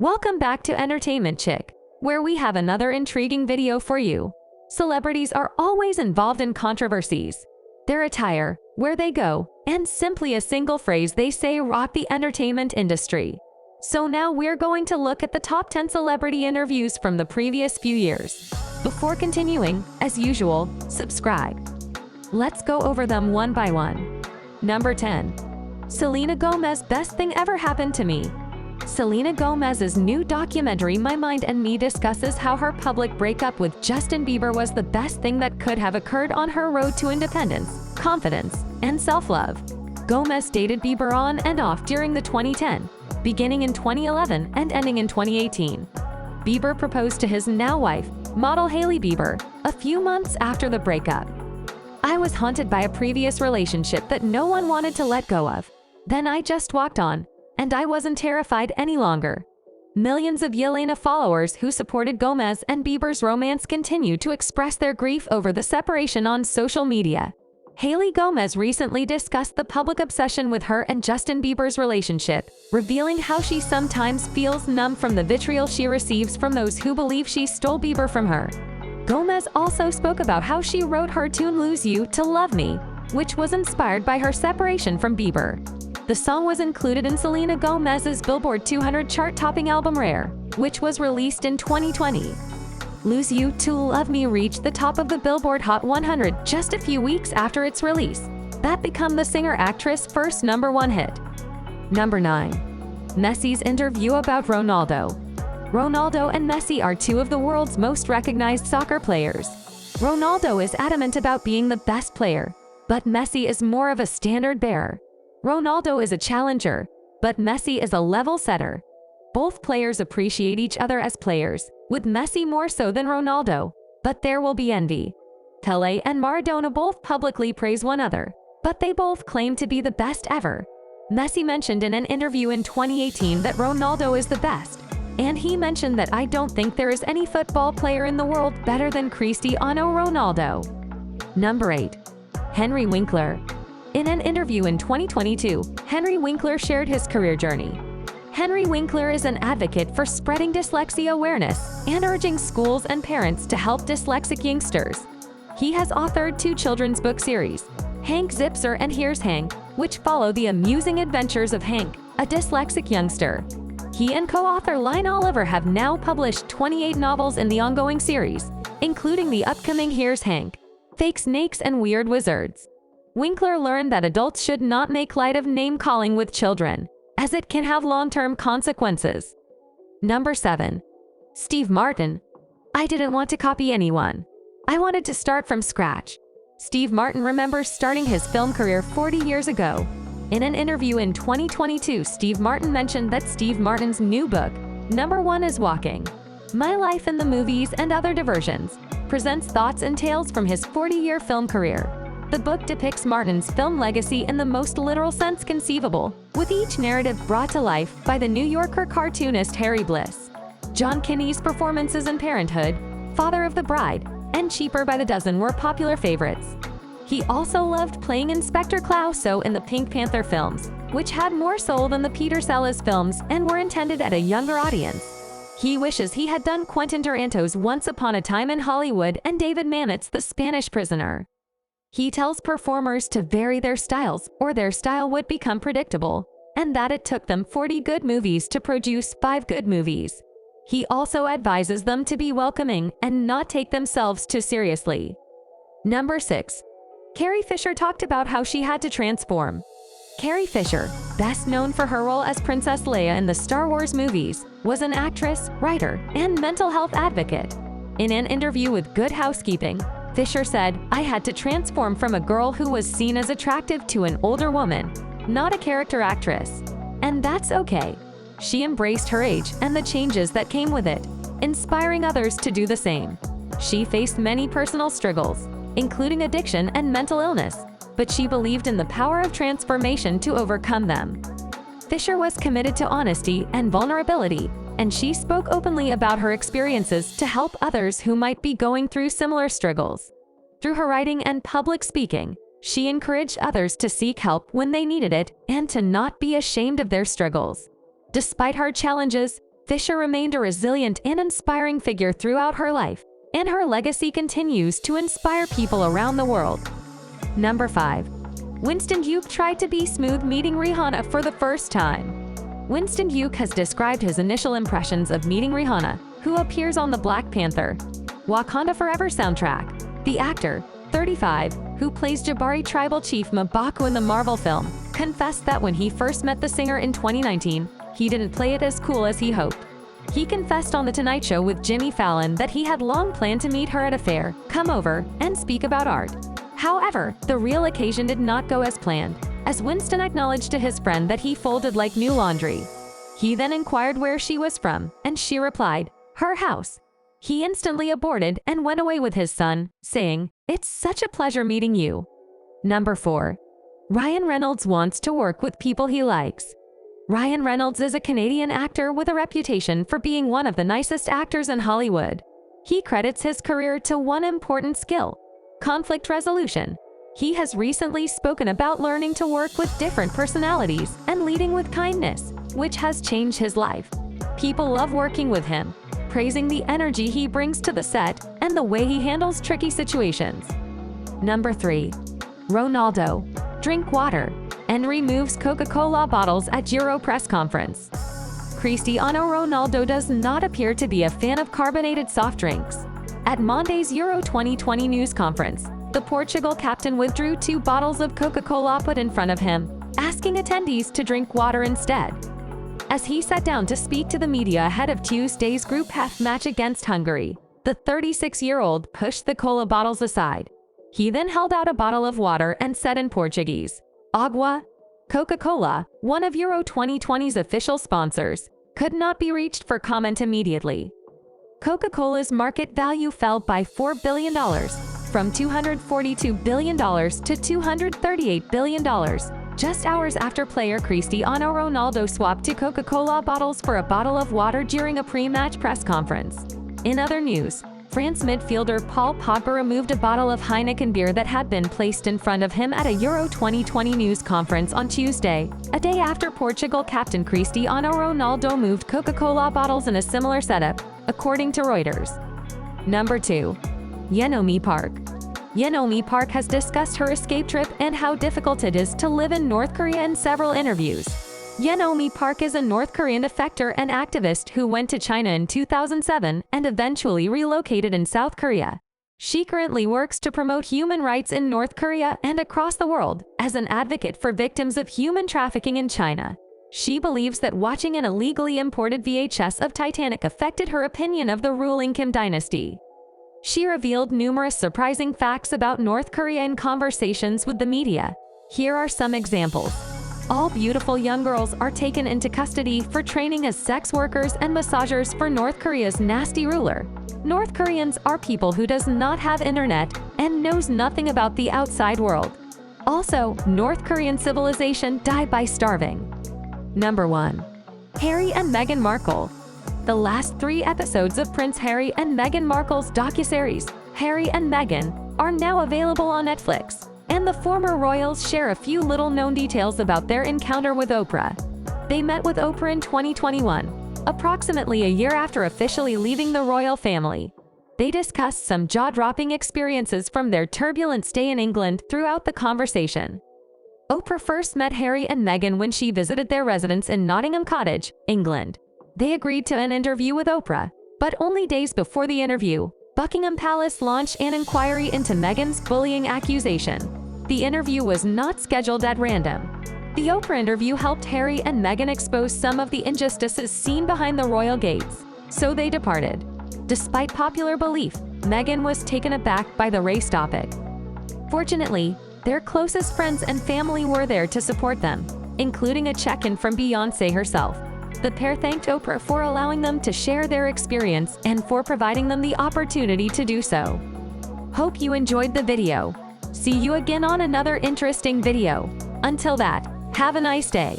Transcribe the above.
Welcome back to Entertainment Chick, where we have another intriguing video for you. Celebrities are always involved in controversies. Their attire, where they go, and simply a single phrase they say rock the entertainment industry. So now we're going to look at the top 10 celebrity interviews from the previous few years. Before continuing, as usual, subscribe. Let's go over them one by one. Number 10. Selena Gomez, Best Thing Ever Happened to Me. Selena Gomez's new documentary My Mind and Me discusses how her public breakup with Justin Bieber was the best thing that could have occurred on her road to independence, confidence, and self-love. Gomez dated Bieber on and off during the 2010, beginning in 2011 and ending in 2018. Bieber proposed to his now wife, model Hailey Bieber, a few months after the breakup. "I was haunted by a previous relationship that no one wanted to let go of. Then I just walked on, and I wasn't terrified any longer." Millions of Yelena followers who supported Gomez and Bieber's romance continue to express their grief over the separation on social media. Hailey Gomez recently discussed the public obsession with her and Justin Bieber's relationship, revealing how she sometimes feels numb from the vitriol she receives from those who believe she stole Bieber from her. Gomez also spoke about how she wrote her tune Lose You to Love Me, which was inspired by her separation from Bieber. The song was included in Selena Gomez's Billboard 200 chart-topping album Rare, which was released in 2020. Lose You to Love Me reached the top of the Billboard Hot 100 just a few weeks after its release. That became the singer-actress' first #1 hit. Number 9. Messi's interview about Ronaldo. Ronaldo and Messi are two of the world's most recognized soccer players. Ronaldo is adamant about being the best player, but Messi is more of a standard bearer. Ronaldo is a challenger, but Messi is a level setter. Both players appreciate each other as players, with Messi more so than Ronaldo, but there will be envy. Pelé and Maradona both publicly praise one another, but they both claim to be the best ever. Messi mentioned in an interview in 2018 that Ronaldo is the best, and he mentioned that "I don't think there is any football player in the world better than Cristiano Ronaldo." Number 8. Henry Winkler. In an interview in 2022, Henry Winkler shared his career journey. Henry Winkler is an advocate for spreading dyslexia awareness and urging schools and parents to help dyslexic youngsters. He has authored 2 children's book series, Hank Zipser and Here's Hank, which follow the amusing adventures of Hank, a dyslexic youngster. He and co-author Lionel Messi have now published 28 novels in the ongoing series, including the upcoming Here's Hank, Fake Snakes and Weird Wizards. Winkler learned that adults should not make light of name-calling with children, as it can have long-term consequences. Number 7. Steve Martin. "I didn't want to copy anyone. I wanted to start from scratch." Steve Martin remembers starting his film career 40 years ago. In an interview in 2022, Steve Martin mentioned that Steve Martin's new book, #1 is Walking, My Life in the Movies and Other Diversions, presents thoughts and tales from his 40-year film career. The book depicts Martin's film legacy in the most literal sense conceivable, with each narrative brought to life by the New Yorker cartoonist Harry Bliss. John Kinney's performances in Parenthood, Father of the Bride, and Cheaper by the Dozen were popular favorites. He also loved playing Inspector Clouseau in the Pink Panther films, which had more soul than the Peter Sellers films and were intended at a younger audience. He wishes he had done Quentin Tarantino's Once Upon a Time in Hollywood and David Mamet's The Spanish Prisoner. He tells performers to vary their styles, or their style would become predictable, and that it took them 40 good movies to produce 5 good movies. He also advises them to be welcoming and not take themselves too seriously. Number 6. Carrie Fisher talked about how she had to transform. Carrie Fisher, best known for her role as Princess Leia in the Star Wars movies, was an actress, writer, and mental health advocate. In an interview with Good Housekeeping, Fisher said, "I had to transform from a girl who was seen as attractive to an older woman, not a character actress. And that's okay." She embraced her age and the changes that came with it, inspiring others to do the same. She faced many personal struggles, including addiction and mental illness, but she believed in the power of transformation to overcome them. Fisher was committed to honesty and vulnerability, and she spoke openly about her experiences to help others who might be going through similar struggles. Through her writing and public speaking, she encouraged others to seek help when they needed it and to not be ashamed of their struggles. Despite hard challenges, Fisher remained a resilient and inspiring figure throughout her life, and her legacy continues to inspire people around the world. Number 5. Winston Duke tried to be smooth meeting Rihanna for the first time. Winston Duke has described his initial impressions of meeting Rihanna, who appears on the Black Panther Wakanda Forever soundtrack. The actor, 35, who plays Jabari tribal chief M'Baku in the Marvel film, confessed that when he first met the singer in 2019, he didn't play it as cool as he hoped. He confessed on The Tonight Show with Jimmy Fallon that he had long planned to meet her at a fair, come over, and speak about art. However, the real occasion did not go as planned, as Winston acknowledged to his friend that he folded like new laundry. He then inquired where she was from, and she replied, her house. He instantly aborted and went away with his son, saying, "It's such a pleasure meeting you." Number 4. Ryan Reynolds wants to work with people he likes. Ryan Reynolds is a Canadian actor with a reputation for being one of the nicest actors in Hollywood. He credits his career to one important skill: conflict resolution. He has recently spoken about learning to work with different personalities and leading with kindness, which has changed his life. People love working with him, praising the energy he brings to the set and the way he handles tricky situations. Number 3. Ronaldo. Drink water and removes Coca-Cola bottles at Euro press conference. Cristiano Ronaldo does not appear to be a fan of carbonated soft drinks. At Monday's Euro 2020 news conference, the Portugal captain withdrew 2 bottles of Coca-Cola put in front of him, asking attendees to drink water instead. As he sat down to speak to the media ahead of Tuesday's Group F match against Hungary, the 36-year-old pushed the cola bottles aside. He then held out a bottle of water and said in Portuguese, "Agua." Coca-Cola, one of Euro 2020's official sponsors, could not be reached for comment immediately. Coca-Cola's market value fell by $4 billion, from $242 billion to $238 billion, just hours after player Cristiano Ronaldo swapped 2 Coca-Cola bottles for a bottle of water during a pre-match press conference. In other news, France midfielder Paul Pogba removed a bottle of Heineken beer that had been placed in front of him at a Euro 2020 news conference on Tuesday, a day after Portugal captain Cristiano Ronaldo moved Coca-Cola bottles in a similar setup, according to Reuters. Number 2. Yenomi Park. Yenomi Park has discussed her escape trip and how difficult it is to live in North Korea in several interviews. Yenomi Park is a North Korean defector and activist who went to China in 2007 and eventually relocated in South Korea. She currently works to promote human rights in North Korea and across the world as an advocate for victims of human trafficking in China. She believes that watching an illegally imported VHS of Titanic affected her opinion of the ruling Kim dynasty. She revealed numerous surprising facts about North Korea in conversations with the media. Here are some examples. All beautiful young girls are taken into custody for training as sex workers and massagers for North Korea's nasty ruler. North Koreans are people who does not have internet and knows nothing about the outside world. Also, North Korean civilization died by starving. Number 1. Harry and Meghan Markle. The last 3 episodes of Prince Harry and Meghan Markle's docuseries, Harry and Meghan, are now available on Netflix, and the former royals share a few little-known details about their encounter with Oprah. They met with Oprah in 2021, approximately a year after officially leaving the royal family. They discussed some jaw-dropping experiences from their turbulent stay in England throughout the conversation. Oprah first met Harry and Meghan when she visited their residence in Nottingham Cottage, England. They agreed to an interview with Oprah, but only days before the interview, Buckingham Palace launched an inquiry into Meghan's bullying accusation. The interview was not scheduled at random. The Oprah interview helped Harry and Meghan expose some of the injustices seen behind the royal gates, so they departed. Despite popular belief, Meghan was taken aback by the race topic. Fortunately, their closest friends and family were there to support them, including a check-in from Beyoncé herself. The pair thanked Oprah for allowing them to share their experience and for providing them the opportunity to do so. Hope you enjoyed the video. See you again on another interesting video. Until that, have a nice day.